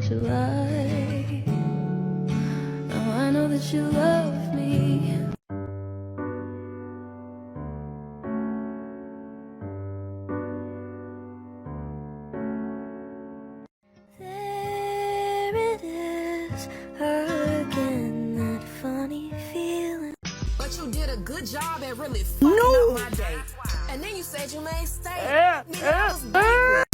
to lie. Now I know that you love me. There it is again, that funny feeling. But you did a good job at really fucking up my day. And then you said you may stay. Nigga, I was bankrupt.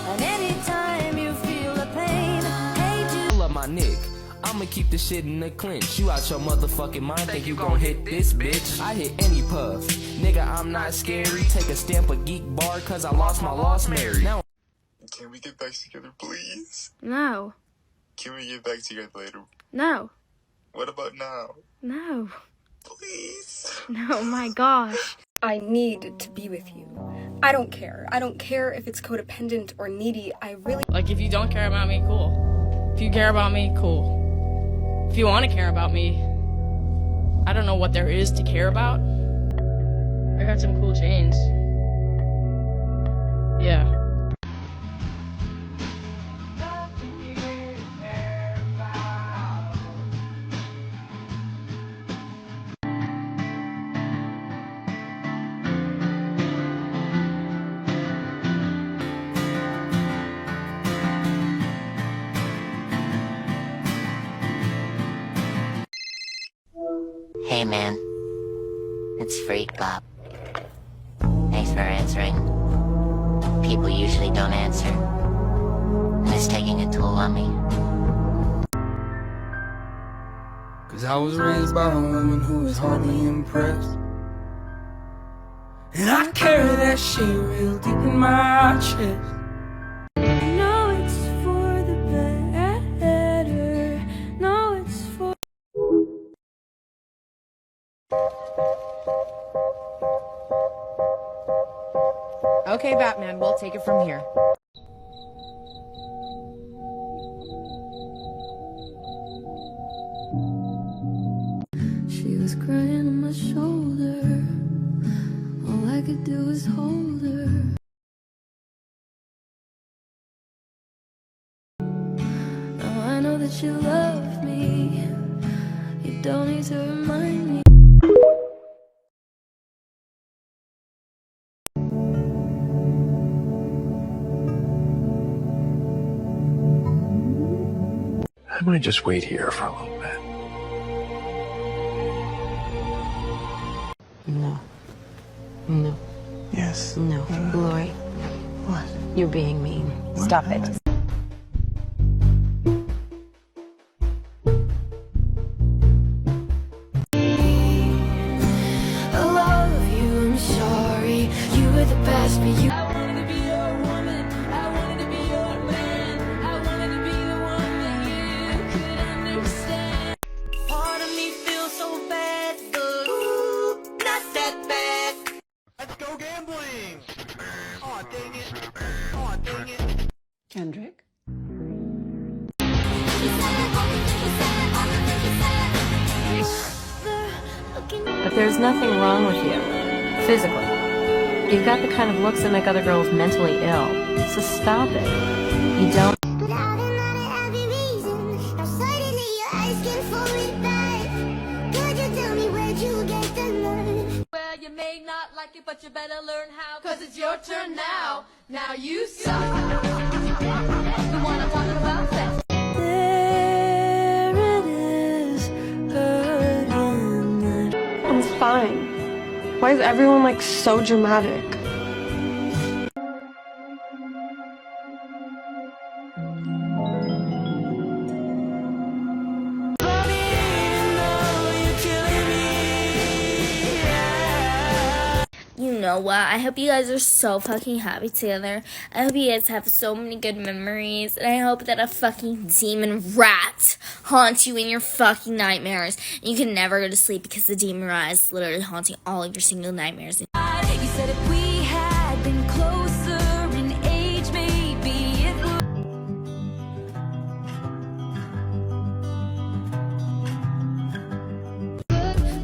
And anytime you feel the pain, hey, do Love my Nick. I'ma keep the shit in the clinch. You out your motherfucking mind, think you gon' hit this bitch? I hit any puff. Nigga, I'm not scary. Take a stamp of geek bar, cause I lost my lost Mary. Now can we get back together, please? No. Can we get back together later? No. What about now? No. Please? No, my gosh. I need to be with you. I don't care. I don't care if it's codependent or needy. I really... Like, if you don't care about me, cool. If you care about me, cool. If you want to care about me, I don't know what there is to care about. I got some cool chains. Yeah. Hey man, it's Freak Bob. Thanks for answering. People usually don't answer. And it's taking a toll on me. Cause I was raised by a woman who was hardly impressed. And I carry that shit real deep in my chest. No, it's for the better. No, it's for... Okay, Batman, we'll take it from here. She was crying on my shoulder. All I could do was hold her. Now I know that you love me. You don't need to remind me. I might just wait here for a little bit. No. No. Yes. No. Glory. What? You're being mean. Stop it. I love you, I'm sorry. You were the best, but you... I wanted to be your woman. I wanted to be your man. I wanted to be the one that you could understand. Part of me feels so bad, but ooh, not that bad. Let's go gambling! Aw, dang it. Aw, dang it. Kendrick? But there's nothing wrong with you, physically. You've got the kind of looks that make other girls mentally ill. So stop it. You don't... Well, you may not like it, but you better learn how. Cause it's your turn now. Now you suck. The one I'm talking about, that's There it is again. I'm fine. Why is everyone like so dramatic? You know what? I hope you guys are so fucking happy together. I hope you guys have so many good memories. And I hope that a fucking demon rat haunts you in your fucking nightmares. And you can never go to sleep because the demon rat is literally haunting all of your single nightmares. You said if we had been closer in age, maybe it would.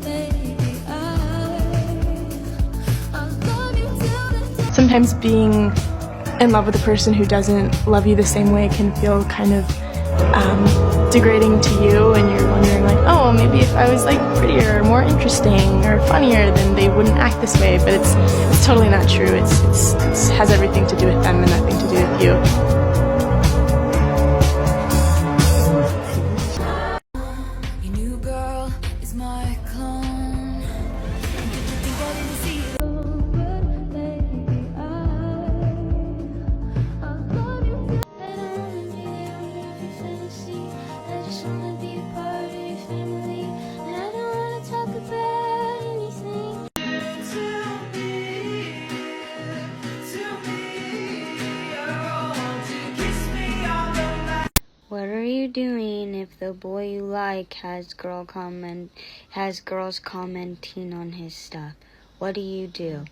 Baby, I Sometimes being in love with a person who doesn't love you the same way can feel kind of degrading to you, and you're wondering like, oh, maybe if I was like prettier or more interesting or funnier, then they wouldn't act this way. But it's totally not true. It has everything to do with them and nothing to do with you. Your new girl is my clone. Think I didn't see it. But baby, I love you. I don't wanna be the owner of your fantasy. I just wanna be a part of your family. And I don't wanna talk about anything. What are you doing if the boy you like has girls commenting on his stuff? What do you do?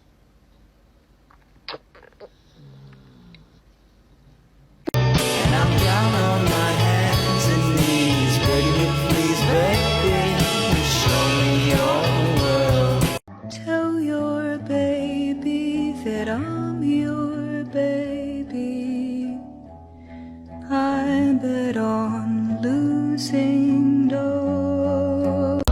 And I'm down on my hands and knees, begging you please, baby, show me your world. Tell your baby that I'm your baby. I bet on losing dough.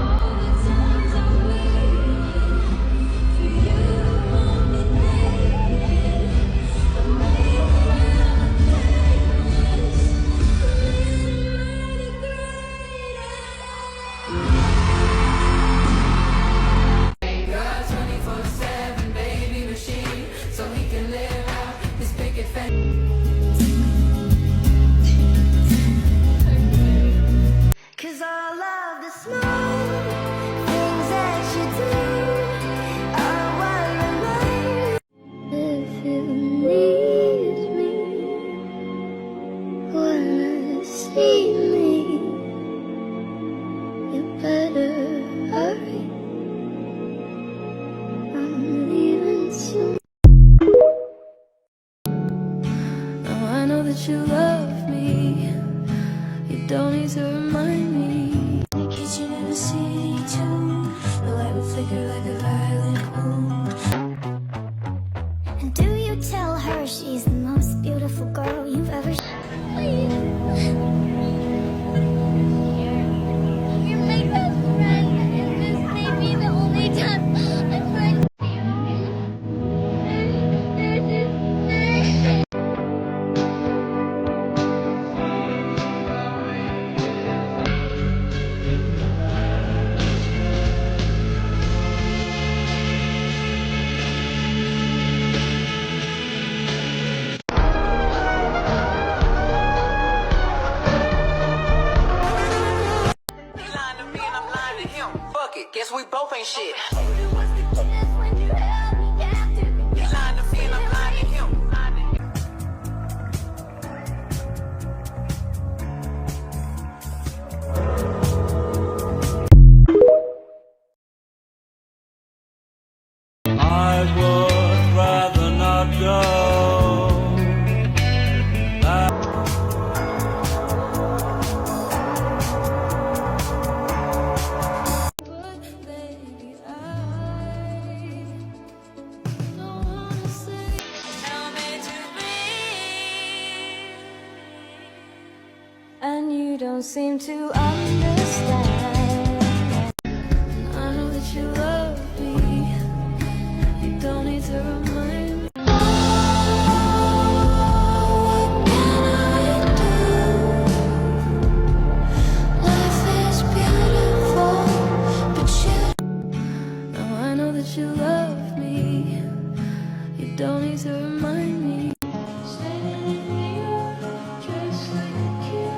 Cause all of the small things that you do are what remind. If you need me, wanna see me, you better hurry. I'm leaving soon. Now I know that you love me. You don't need to remind me. In the kitchen in the city too, the light would flicker like a violet moon. And do you tell her she's the most beautiful girl you've ever seen? You're my best friend, and this may be the only time I'm going to see you. Guess we both ain't shit. I would rather not go. And you don't seem to understand. I know that you love me. You don't need to remind me. What can I do? Life is beautiful, but you. Now I know that you love me. You don't need to remind me. Standing in New York, dressed like a kid.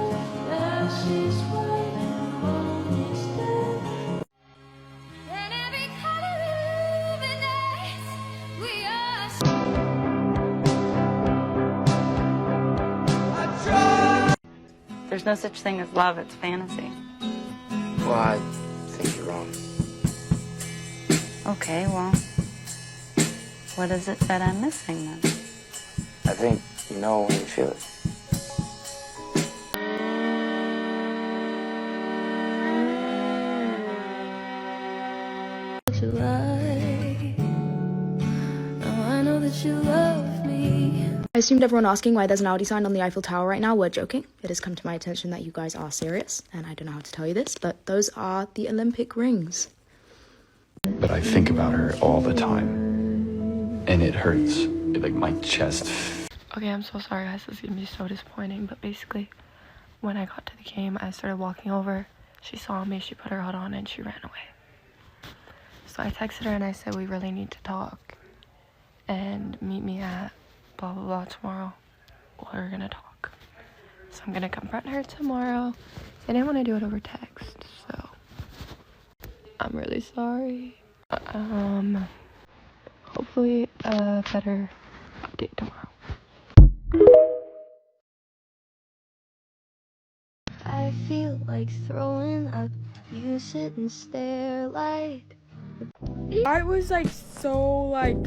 Now she's white and home is dead. And every color illuminates. We are. There's no such thing as love, it's fantasy. Well, I think you're wrong. Okay, well, what is it that I'm missing then? I think you know when you feel it. To lie. Now I know that you love I assumed everyone asking why there's an Audi sign on the Eiffel Tower right now were joking. It has come to my attention that you guys are serious, and I don't know how to tell you this, but those are the Olympic rings. But I think about her all the time, and it hurts, like my chest. Okay, I'm so sorry guys, this is gonna be so disappointing, but basically, when I got to the game, I started walking over, she saw me, she put her hood on, and she ran away. So I texted her and I said, we really need to talk, and meet me at blah blah blah tomorrow. We're gonna talk. So I'm gonna confront her tomorrow. I didn't want to do it over text, so I'm really sorry. Hopefully a better update tomorrow. I feel like throwing up. You sit and stare like. I was like so like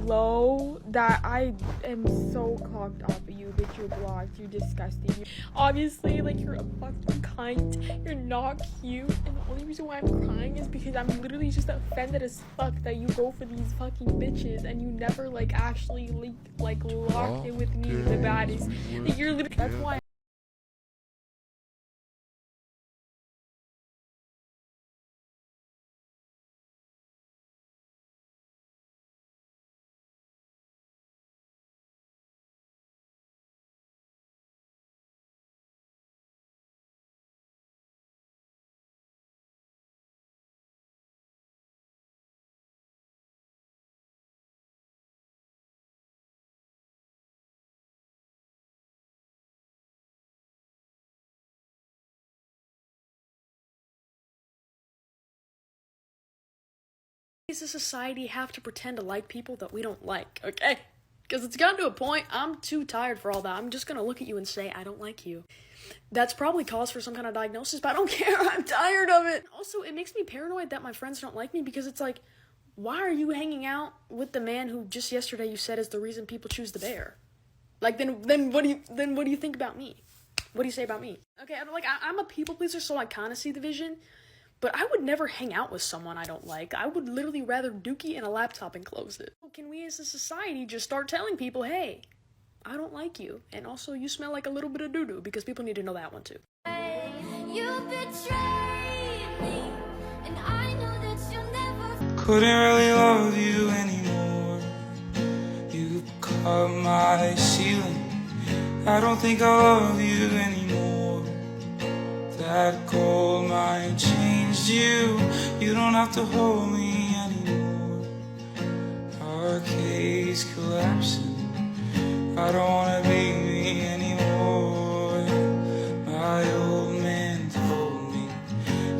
low that I am so clocked off of you, bitch. You're blocked, you're disgusting. Obviously, like, you're a fucking cunt, you're not cute, and the only reason why I'm crying is because I'm literally just offended as fuck that you go for these fucking bitches and you never like actually like locked it with me the baddest. Like, you're literally, that's why As a society have to pretend to like people that we don't like, okay? Because it's gotten to a point, I'm too tired for all that. I'm just gonna look at you and say, I don't like you. That's probably cause for some kind of diagnosis, but I don't care. I'm tired of it. Also, it makes me paranoid that my friends don't like me because it's like, why are you hanging out with the man who just yesterday you said is the reason people choose the bear? Like, then what do you think about me? What do you say about me? Okay, I'm a people pleaser, so I kind of see the vision. But I would never hang out with someone I don't like. I would literally rather dookie in a laptop and close it. Can we as a society just start telling people, hey, I don't like you. And also, you smell like a little bit of doo-doo, because people need to know that one too. You betrayed me, and I know that you'll never. Couldn't really love you anymore. You cut my ceiling. I don't think I love you anymore. That gold mine changed you. You don't have to hold me anymore. Our case collapsing. I don't wanna be me anymore. My old man told me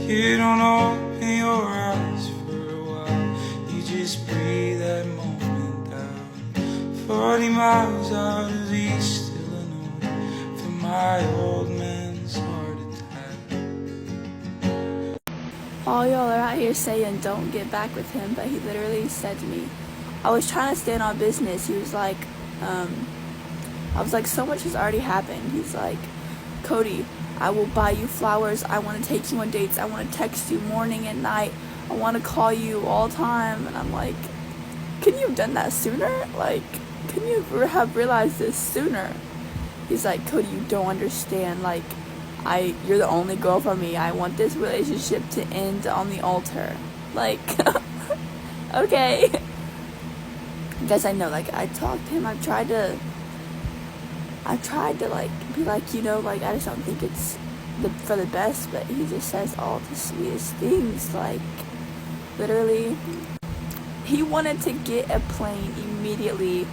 you don't open your eyes for a while. You just breathe that moment down. 40 miles out of East Illinois for my old man's heart. All y'all are out here saying don't get back with him, but he literally said to me, I was trying to stand on business. He was like, I was like, so much has already happened. He's like, Cody, I will buy you flowers. I want to take you on dates. I want to text you morning and night. I want to call you all the time. And I'm like, couldn't you have done that sooner? Like, couldn't you have realized this sooner? He's like, Cody, you don't understand. Like, you're the only girl for me. I want this relationship to end on the altar. Like, okay. Guys, I know, like, I talked to him. I've tried to, like, be like, you know, like, I just don't think it's for the best, but he just says all the sweetest things. Like, literally, he wanted to get a plane immediately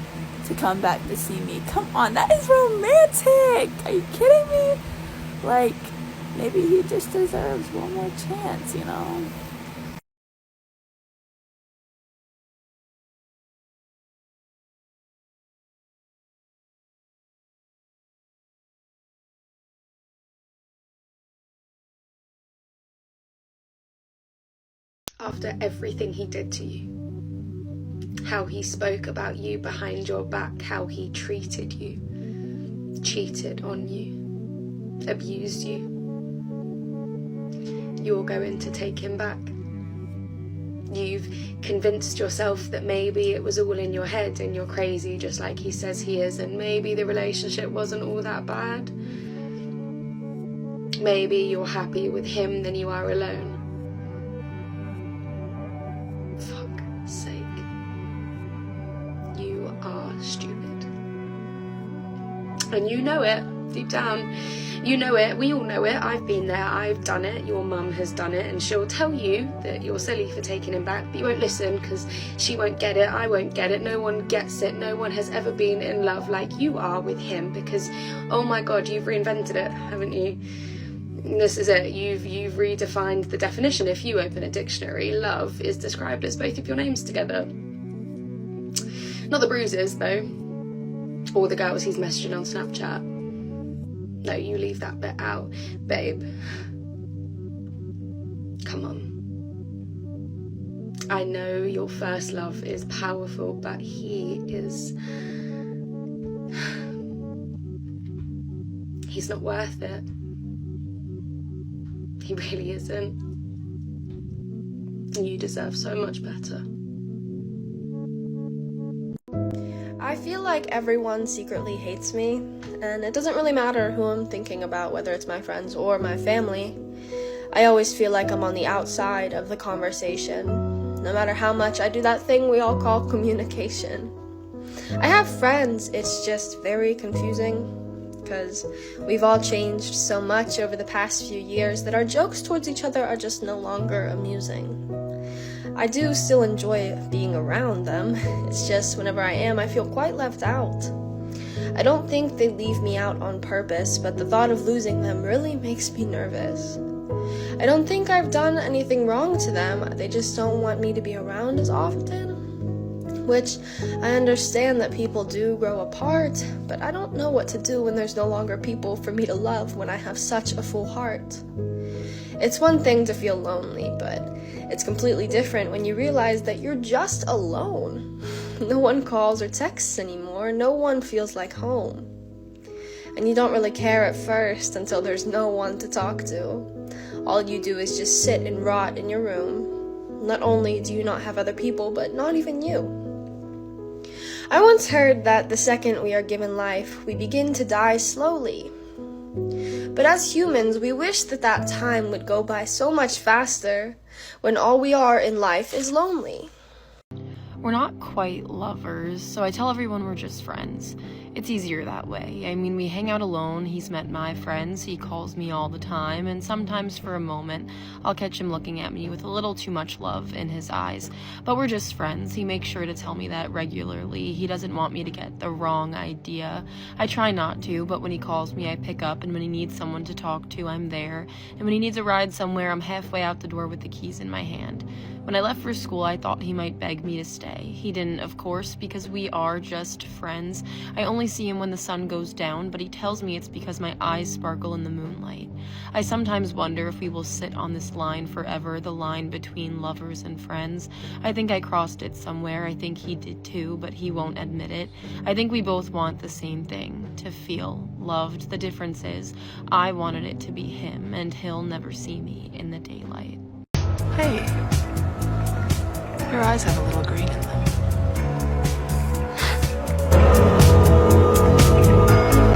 to come back to see me. Come on, that is romantic. Are you kidding me? Like, maybe he just deserves one more chance, you know? After everything he did to you, how he spoke about you behind your back, how he treated you, cheated on you, abused you, you're going to take him back. You've convinced yourself that maybe it was all in your head and you're crazy just like he says he is, and maybe the relationship wasn't all that bad. Maybe you're happier with him than you are alone. Fuck's sake. You are stupid. And you know it, deep down. You know it, we all know it, I've been there, I've done it, your mum has done it, and she'll tell you that you're silly for taking him back, but you won't listen because she won't get it, I won't get it, no one gets it, no one has ever been in love like you are with him, because, oh my god, you've reinvented it, haven't you? This is it, you've redefined the definition. If you open a dictionary, love is described as both of your names together. Not the bruises, though, or the girls he's messaging on Snapchat. No, you leave that bit out, babe. Come on. I know your first love is powerful, but he is... He's not worth it. He really isn't. You deserve so much better. I feel like everyone secretly hates me, and it doesn't really matter who I'm thinking about, whether it's my friends or my family. I always feel like I'm on the outside of the conversation, no matter how much I do that thing we all call communication. I have friends, it's just very confusing, because we've all changed so much over the past few years that our jokes towards each other are just no longer amusing. I do still enjoy being around them, it's just whenever I am, I feel quite left out. I don't think they leave me out on purpose, but the thought of losing them really makes me nervous. I don't think I've done anything wrong to them, they just don't want me to be around as often. Which, I understand that people do grow apart, but I don't know what to do when there's no longer people for me to love when I have such a full heart. It's one thing to feel lonely, but it's completely different when you realize that you're just alone. No one calls or texts anymore, no one feels like home. And you don't really care at first until there's no one to talk to. All you do is just sit and rot in your room. Not only do you not have other people, but not even you. I once heard that the second we are given life, we begin to die slowly. But as humans, we wish that that time would go by so much faster when all we are in life is lonely. We're not quite lovers, so I tell everyone we're just friends. It's easier that way. I mean, we hang out alone, he's met my friends, he calls me all the time, and sometimes for a moment, I'll catch him looking at me with a little too much love in his eyes. But we're just friends. He makes sure to tell me that regularly. He doesn't want me to get the wrong idea. I try not to, but when he calls me, I pick up, and when he needs someone to talk to, I'm there. And when he needs a ride somewhere, I'm halfway out the door with the keys in my hand. When I left for school, I thought he might beg me to stay. He didn't, of course, because we are just friends. I only see him when the sun goes down, but he tells me it's because my eyes sparkle in the moonlight. I sometimes wonder if we will sit on this line forever, the line between lovers and friends. I think I crossed it somewhere. I think he did too, but he won't admit it. I think we both want the same thing, to feel loved. The difference is, I wanted it to be him, and he'll never see me in the daylight. Hey. Your eyes have a little green in them.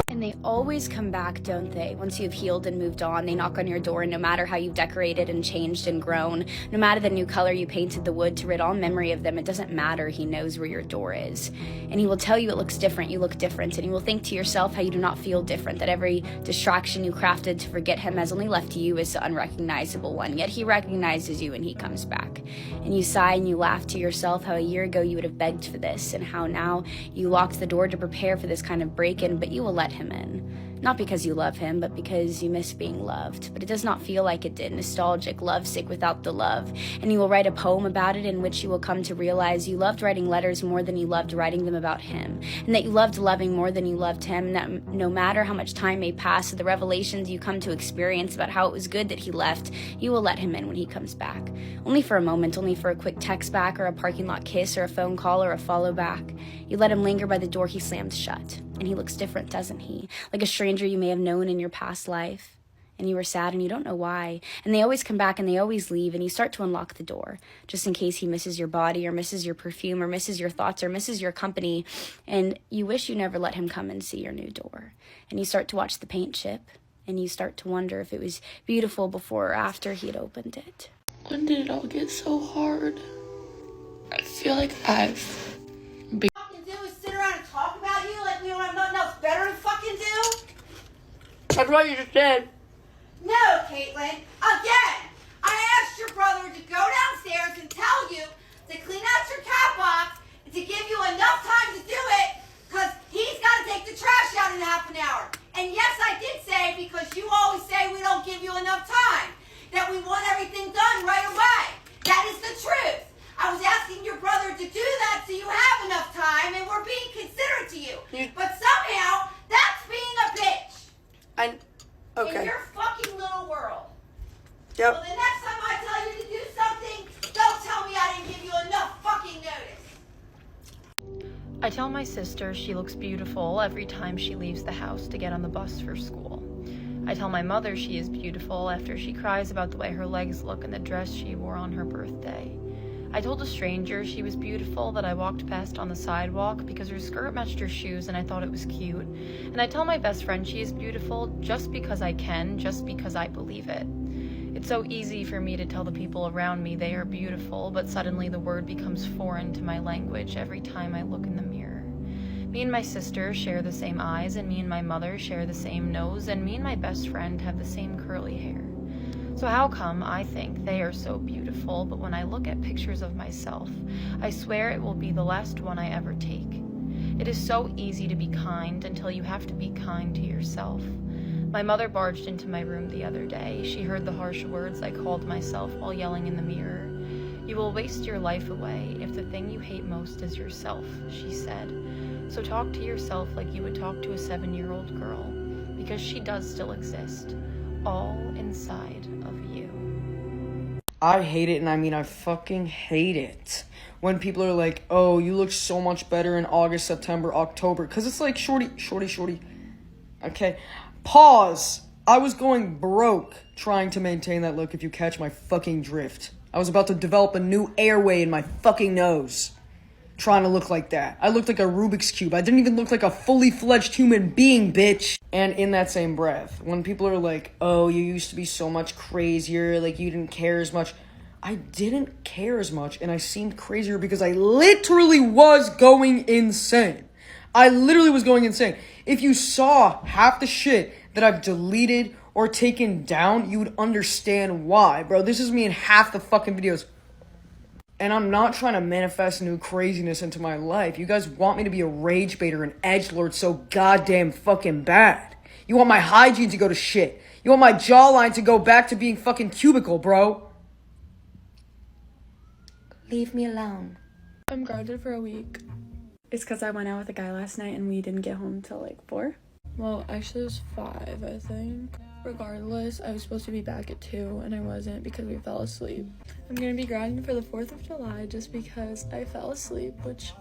And they always come back, don't they? Once you've healed and moved on, they knock on your door, and no matter how you've decorated and changed and grown, no matter the new color you painted the wood to rid all memory of them, it doesn't matter. He knows where your door is. And he will tell you it looks different, you look different, and you will think to yourself how you do not feel different, that every distraction you crafted to forget him has only left you as the unrecognizable one. Yet he recognizes you and he comes back. And you sigh and you laugh to yourself how a year ago you would have begged for this, and how now you locked the door to prepare for this kind of break-in, but you will let him in. Not because you love him, but because you miss being loved. But it does not feel like it did, nostalgic, lovesick without the love. And you will write a poem about it in which you will come to realize you loved writing letters more than you loved writing them about him. And that you loved loving more than you loved him. And that no matter how much time may pass, the revelations you come to experience about how it was good that he left, you will let him in when he comes back. Only for a moment, only for a quick text back or a parking lot kiss or a phone call or a follow back. You let him linger by the door he slammed shut. And he looks different, doesn't he? Like a stranger you may have known in your past life. and you were sad and you don't know why. And they always come back and they always leave, and you start to unlock the door just in case he misses your body or misses your perfume or misses your thoughts or misses your company. And you wish you never let him come and see your new door. And you start to watch the paint chip, and you start to wonder if it was beautiful before or after he had opened it. When did it all get so hard? I feel like I've been... do is sit around and talk about you like we don't have nothing else better to fucking do? That's what you just said. No, Caitlin. Again, I asked your brother to go downstairs and tell you to clean out your cat box and to give you enough time to do it, because he's got to take the trash out in half an hour. And yes, I did say, because you always say we don't give you enough time, that we want everything done right away. That is the truth. I was asking your brother to do that so you have enough time and we're being considerate to you. But somehow, that's being a bitch. Okay. In your fucking little world. Yep. So the next time I tell you to do something, don't tell me I didn't give you enough fucking notice. I tell my sister she looks beautiful every time she leaves the house to get on the bus for school. I tell my mother she is beautiful after she cries about the way her legs look in the dress she wore on her birthday. I told a stranger she was beautiful that I walked past on the sidewalk because her skirt matched her shoes and I thought it was cute. And I tell my best friend she is beautiful just because I can, just because I believe it. It's so easy for me to tell the people around me they are beautiful, but suddenly the word becomes foreign to my language every time I look in the mirror. Me and my sister share the same eyes, and me and my mother share the same nose, and me and my best friend have the same curly hair. So how come I think they are so beautiful, but when I look at pictures of myself, I swear it will be the last one I ever take. It is so easy to be kind until you have to be kind to yourself. My mother barged into my room the other day. She heard the harsh words I called myself while yelling in the mirror. You will waste your life away if the thing you hate most is yourself, she said. So talk to yourself like you would talk to a 7-year-old girl, because she does still exist, all inside of you. I hate it, and I mean I fucking hate it. When people are like, oh, you look so much better in August, September, October. Because it's like, shorty. Okay, pause. I was going broke trying to maintain that look, if you catch my fucking drift. I was about to develop a new airway in my fucking nose, trying to look like that. I looked like a Rubik's Cube. I didn't even look like a fully fledged human being, bitch. And in that same breath, when people are like, oh, you used to be so much crazier, like you didn't care as much. I didn't care as much, and I seemed crazier because I literally was going insane. I literally was going insane. If you saw half the shit that I've deleted or taken down, you would understand why. Bro, this is me in half the fucking videos. And I'm not trying to manifest new craziness into my life. You guys want me to be a rage baiter and edgelord so goddamn fucking bad. You want my hygiene to go to shit. You want my jawline to go back to being fucking cubicle, bro. Leave me alone. I'm grounded for a week. It's because I went out with a guy last night and we didn't get home till like 4. Well, actually it was 5, I think. Regardless, I was supposed to be back at 2 and I wasn't because we fell asleep. I'm gonna be grounded for the 4th of July just because I fell asleep, which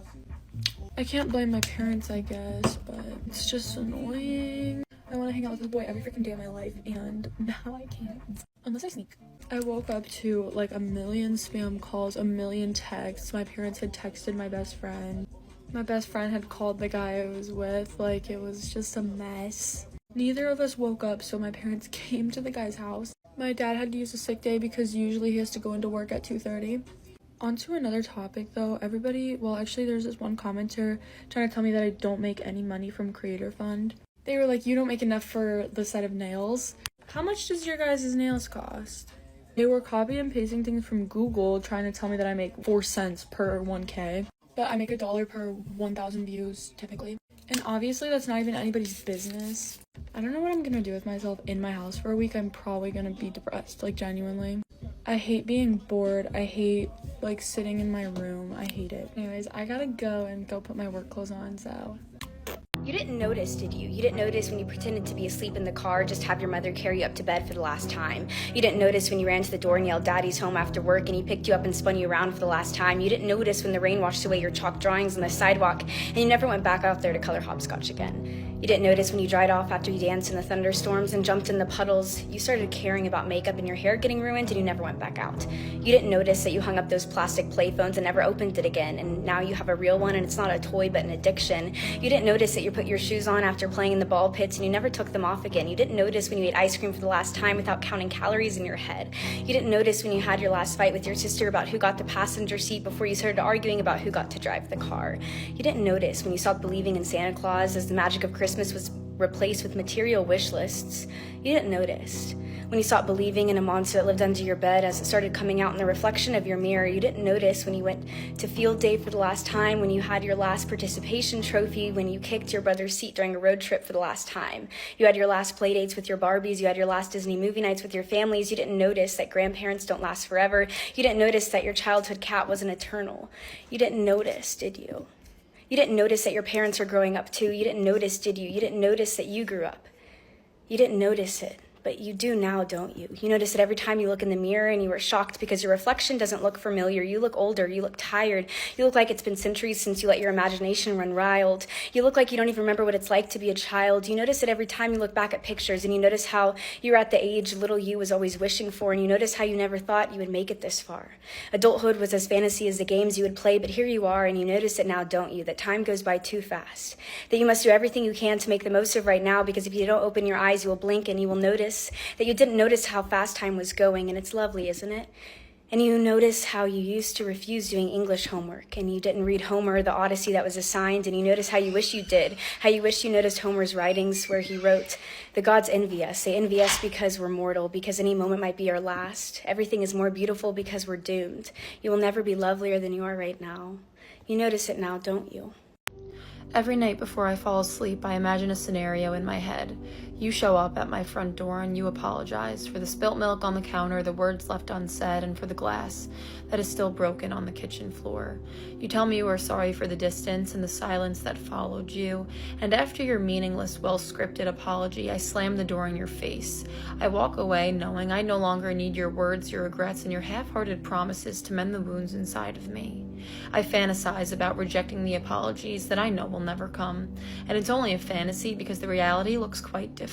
I can't blame my parents, I guess, but it's just annoying. I want to hang out with this boy every freaking day of my life, and now I can't. Unless I sneak. I woke up to like a million spam calls, a million texts. My parents had texted my best friend. My best friend had called the guy I was with. Like, it was just a mess. Neither of us woke up, so my parents came to the guy's house. My dad had to use a sick day because usually he has to go into work at 2:30. On to another topic though, actually there's this one commenter trying to tell me that I don't make any money from Creator Fund. They were like, you don't make enough for the set of nails. How much does your guys' nails cost? They were copy and pasting things from Google trying to tell me that I make 4 cents per 1K. But I make $1 per 1,000 views typically. And obviously that's not even anybody's business. I don't know what I'm gonna do with myself in my house for a week. I'm probably gonna be depressed, like genuinely. I hate being bored. I hate like sitting in my room. I hate it. Anyways, I gotta go put my work clothes on, so. You didn't notice, did you? You didn't notice when you pretended to be asleep in the car just to have your mother carry you up to bed for the last time. You didn't notice when you ran to the door and yelled "Daddy's home" after work and he picked you up and spun you around for the last time. You didn't notice when the rain washed away your chalk drawings on the sidewalk and you never went back out there to color hopscotch again. You didn't notice when you dried off after you danced in the thunderstorms and jumped in the puddles. You started caring about makeup and your hair getting ruined and you never went back out. You didn't notice that you hung up those plastic playphones and never opened it again, and now you have a real one and it's not a toy but an addiction. You didn't notice that you put your shoes on after playing in the ball pits and you never took them off again. You didn't notice when you ate ice cream for the last time without counting calories in your head. You didn't notice when you had your last fight with your sister about who got the passenger seat before you started arguing about who got to drive the car. You didn't notice when you stopped believing in Santa Claus as the magic of Christmas was replaced with material wish lists. You didn't notice when you stopped believing in a monster that lived under your bed as it started coming out in the reflection of your mirror. You didn't notice when you went to field day for the last time, when you had your last participation trophy, when you kicked your brother's seat during a road trip for the last time. You had your last play dates with your Barbies. You had your last Disney movie nights with your families. You didn't notice that grandparents don't last forever. You didn't notice that your childhood cat wasn't eternal. You didn't notice, did you? You didn't notice that your parents are growing up too. You didn't notice, did you? You didn't notice that you grew up. You didn't notice it. But you do now, don't you? You notice that every time you look in the mirror and you are shocked because your reflection doesn't look familiar. You look older. You look tired. You look like it's been centuries since you let your imagination run wild. You look like you don't even remember what it's like to be a child. You notice that every time you look back at pictures and you notice how you're at the age little you was always wishing for, and you notice how you never thought you would make it this far. Adulthood was as fantasy as the games you would play, but here you are, and you notice it now, don't you? That time goes by too fast. That you must do everything you can to make the most of right now, because if you don't open your eyes, you will blink and you will notice that you didn't notice how fast time was going, and it's lovely, isn't it? And you notice how you used to refuse doing English homework, and you didn't read Homer, the Odyssey that was assigned, and you notice how you wish you did, how you wish you noticed Homer's writings where he wrote, "The gods envy us. They envy us because we're mortal, because any moment might be our last. Everything is more beautiful because we're doomed. You will never be lovelier than you are right now." You notice it now, don't you? Every night before I fall asleep, I imagine a scenario in my head. You show up at my front door and you apologize for the spilt milk on the counter, the words left unsaid, and for the glass that is still broken on the kitchen floor. You tell me you are sorry for the distance and the silence that followed you, and after your meaningless, well-scripted apology, I slam the door in your face. I walk away knowing I no longer need your words, your regrets, and your half-hearted promises to mend the wounds inside of me. I fantasize about rejecting the apologies that I know will never come, and it's only a fantasy because the reality looks quite different.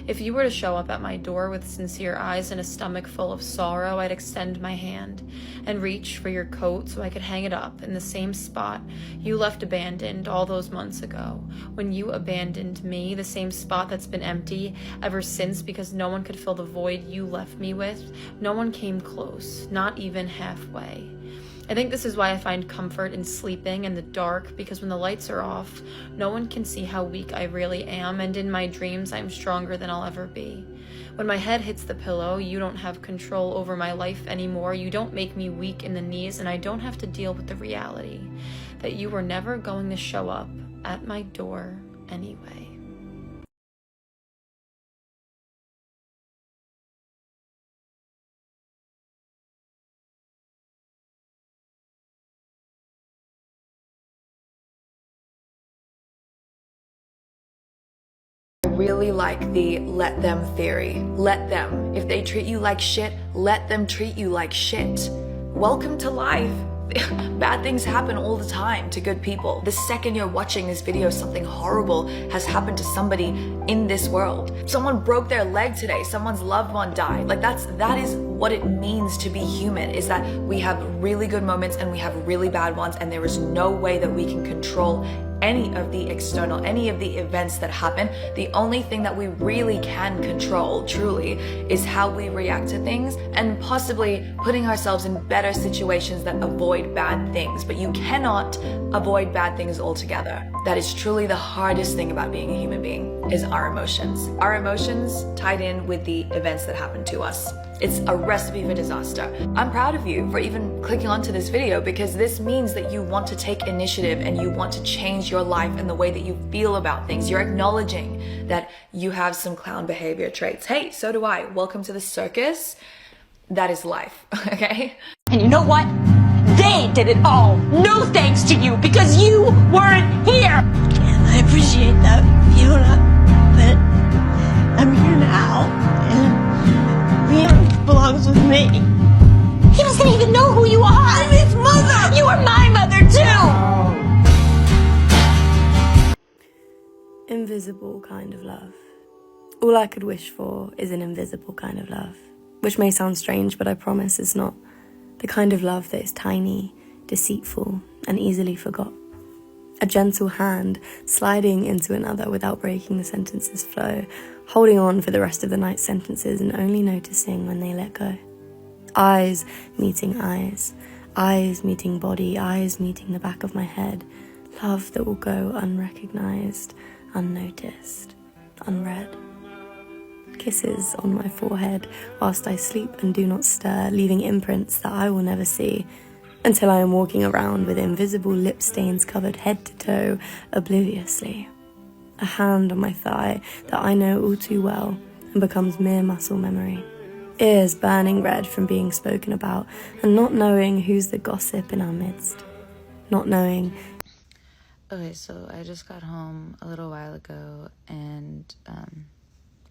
If you were to show up at my door with sincere eyes and a stomach full of sorrow, I'd extend my hand and reach for your coat so I could hang it up in the same spot you left abandoned all those months ago, when you abandoned me, the same spot that's been empty ever since because no one could fill the void you left me with. No one came close, not even halfway. I think this is why I find comfort in sleeping in the dark, because when the lights are off, no one can see how weak I really am, and in my dreams, I'm stronger than I'll ever be. When my head hits the pillow, you don't have control over my life anymore. You don't make me weak in the knees, and I don't have to deal with the reality that you were never going to show up at my door anyway. I really like the let them theory. Let them. If they treat you like shit, let them treat you like shit. Welcome to life. Bad things happen all the time to good people. The second you're watching this video, something horrible has happened to somebody in this world. Someone broke their leg today. Someone's loved one died. Like that is what it means to be human, is that we have really good moments and we have really bad ones, and there is no way that we can control any of the external, any of the events that happen. The only thing that we really can control, truly, is how we react to things and possibly putting ourselves in better situations that avoid bad things. But you cannot avoid bad things altogether. That is truly the hardest thing about being a human being, is our emotions. Our emotions tied in with the events that happen to us. It's a recipe for disaster. I'm proud of you for even clicking onto this video, because this means that you want to take initiative and you want to change your life and the way that you feel about things. You're acknowledging that you have some clown behavior traits. Hey, so do I. Welcome to the circus. That is life, okay? And you know what? They did it all. No thanks to you, because you weren't here. I appreciate that, Fiona, but I'm here now, and Leon belongs with me. He doesn't even know who you are. I'm his mother. You are my mother too. In invisible kind of love. All I could wish for is an invisible kind of love, which may sound strange, but I promise it's not. The kind of love that is tiny, deceitful, and easily forgot. A gentle hand sliding into another without breaking the sentence's flow, holding on for the rest of the night's sentences and only noticing when they let go. Eyes meeting eyes, eyes meeting body, eyes meeting the back of my head. Love that will go unrecognized, unnoticed, unread. Kisses on my forehead whilst I sleep and do not stir, leaving imprints that I will never see, until I am walking around with invisible lip stains covered head to toe, obliviously. A hand on my thigh that I know all too well and becomes mere muscle memory. Ears burning red from being spoken about and not knowing who's the gossip in our midst. Not knowing. Okay, so I just got home a little while ago and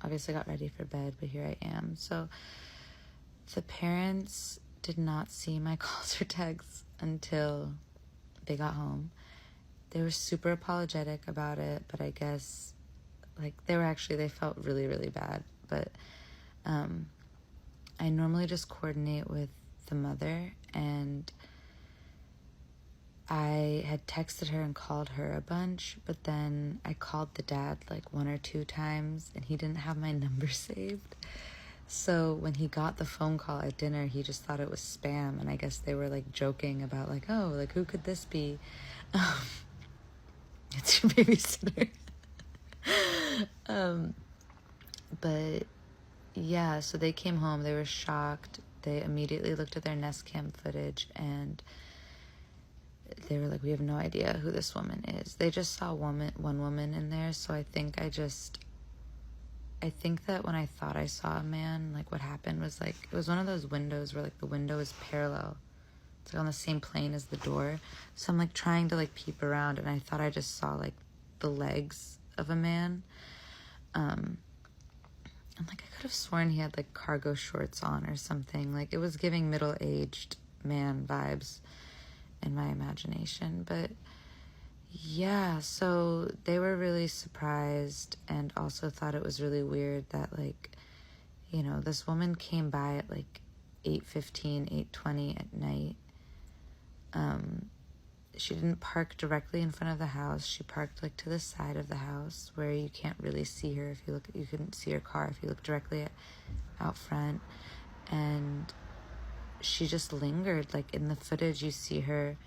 obviously got ready for bed, but here I am. So the parents did not see my calls or texts until they got home. They were super apologetic about it, but I guess like they felt really, really bad. But I normally just coordinate with the mother, and I had texted her and called her a bunch, but then I called the dad like 1 or 2 times and he didn't have my number saved. So when he got the phone call at dinner, he just thought it was spam, and I guess they were like joking about like, oh, like who could this be? It's your babysitter. But yeah, so they came home, they were shocked. They immediately looked at their Nest Cam footage and they were like, we have no idea who this woman is. They just saw one woman in there, so I think that when I thought I saw a man, like what happened was like, it was one of those windows where like the window is parallel. It's like on the same plane as the door. So I'm like trying to like peep around and I thought I just saw like the legs of a man. And like I could have sworn he had like cargo shorts on or something. Like it was giving middle-aged man vibes in my imagination. But yeah, so they were really surprised and also thought it was really weird that like, you know, this woman came by at like 8:15, 8:20 at night. She didn't park directly in front of the house. She parked like to the side of the house where you can't really see her if you look. You couldn't see her car if you look directly out front. And she just lingered. Like in the footage, you see her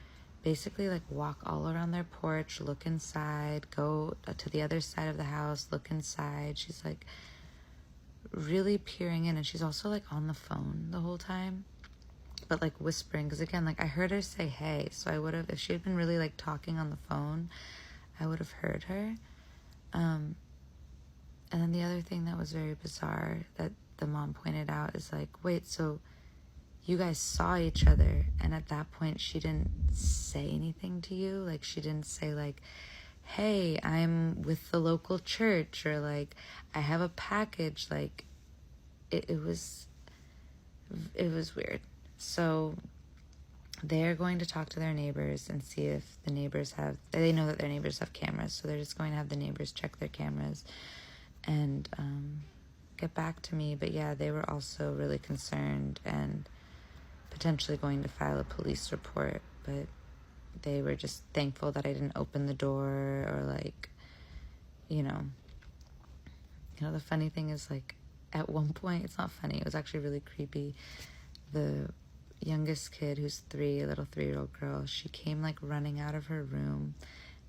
basically like walk all around their porch, look inside, go to the other side of the house, look inside. She's like really peering in, and she's also like on the phone the whole time, but like whispering, because again, like I heard her say hey, so I would have, if she had been really like talking on the phone, I would have heard her. And then the other thing that was very bizarre that the mom pointed out is like, wait, so you guys saw each other, and at that point she didn't say anything to you? Like she didn't say like, hey, I'm with the local church, or like I have a package. Like it was weird. So they're going to talk to their neighbors and see if the neighbors they know that their neighbors have cameras, so they're just going to have the neighbors check their cameras and get back to me. But yeah, they were also really concerned and potentially going to file a police report, but they were just thankful that I didn't open the door or like, you know, the funny thing is like at one point, it's not funny, it was actually really creepy. The youngest kid, who's 3, a little 3-year-old girl, she came like running out of her room.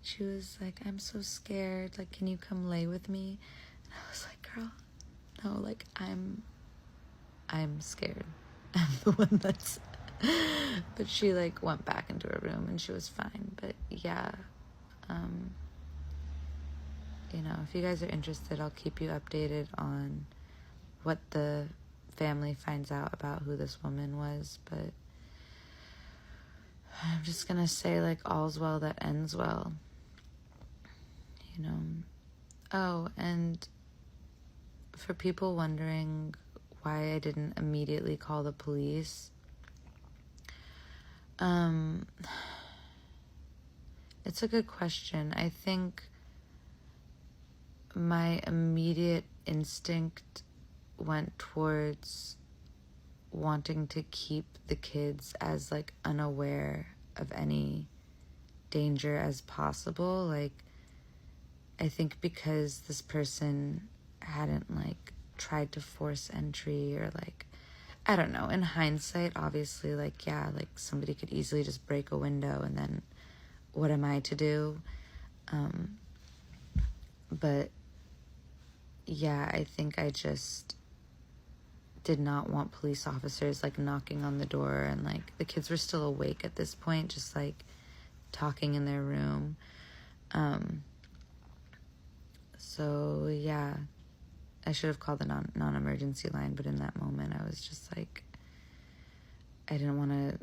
She was like, I'm so scared, like can you come lay with me? And I was like, girl, no, like I'm scared. I'm the one that's but she like went back into her room and she was fine. But yeah, you know, if you guys are interested, I'll keep you updated on what the family finds out about who this woman was. But I'm just gonna say like all's well that ends well, you know. Oh, and for people wondering why I didn't immediately call the police, it's a good question. I think my immediate instinct went towards wanting to keep the kids as like unaware of any danger as possible. Like, I think because this person hadn't like tried to force entry or like, I don't know, in hindsight, obviously, like, yeah, like somebody could easily just break a window and then what am I to do? But yeah, I think I just did not want police officers like knocking on the door, and like the kids were still awake at this point, just like talking in their room. So yeah, I should have called the non-emergency line, but in that moment I was just like, I didn't want to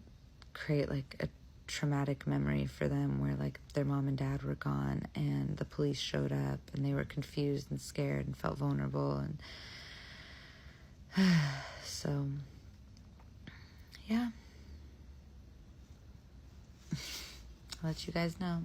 create like a traumatic memory for them where like their mom and dad were gone and the police showed up and they were confused and scared and felt vulnerable. And so yeah, I'll let you guys know.